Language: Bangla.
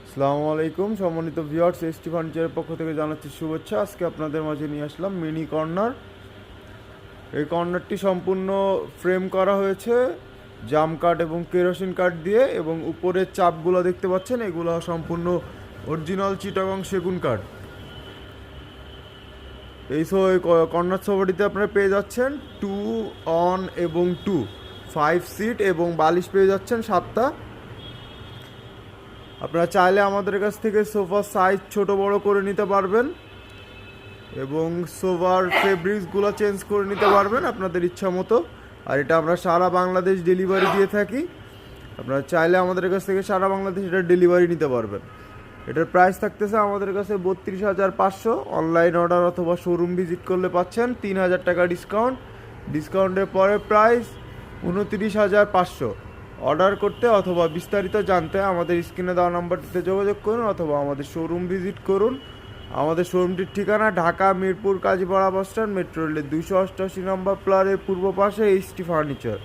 আসসালামু আলাইকুম সম্মানিত ভিউয়ার্স, এসটি ফার্নিচারের পক্ষ থেকে জানাচ্ছি শুভেচ্ছা। আজকে আপনাদের মাঝে নিয়ে আসলাম মিনি কর্নার। এই কর্নারটি সম্পূর্ণ ফ্রেম করা হয়েছে জাম কাঠ এবং কেরোসিন কাঠ দিয়ে, এবং উপরের চাপগুলো দেখতে পাচ্ছেন এগুলো সম্পূর্ণ অরিজিনাল চিটাগং সেগুন কাঠ। এই কর্নার সোফাটিতে আপনারা পেয়ে যাচ্ছেন 2 অন এবং 5 সিট, এবং বালিশ পেয়ে যাচ্ছেন 7টা। আপনারা চাইলে আমাদের কাছ থেকে সোফার সাইজ ছোট বড় করে নিতে পারবেন, এবং সোফার ফেব্রিক্সগুলো চেঞ্জ করে নিতে পারবেন আপনাদের ইচ্ছা মতো। আর এটা আমরা সারা বাংলাদেশ ডেলিভারি দিয়ে থাকি। আপনারা চাইলে আমাদের কাছ থেকে সারা বাংলাদেশ এটা ডেলিভারি নিতে পারবেন। এটার প্রাইস থাকতেছে আমাদের কাছে 32,500। অনলাইন অর্ডার অথবা শোরুম ভিজিট করলে পাচ্ছেন 3,000 টাকা ডিসকাউন্ট। ডিসকাউন্টের পরে প্রাইস 29,500। অর্ডার করতে অথবা বিস্তারিত জানতে আমাদের স্ক্রিনে দেওয়া নাম্বারটিতে যোগাযোগ করুন অথবা আমাদের শোরুম ভিজিট করুন। আমাদের শোরুমটির ঠিকানা Dhaka Mirpur Kazipara bus stand, metro রেলের 288 নম্বর প্লারের পূর্ব পাশে এসটি ফার্নিচার।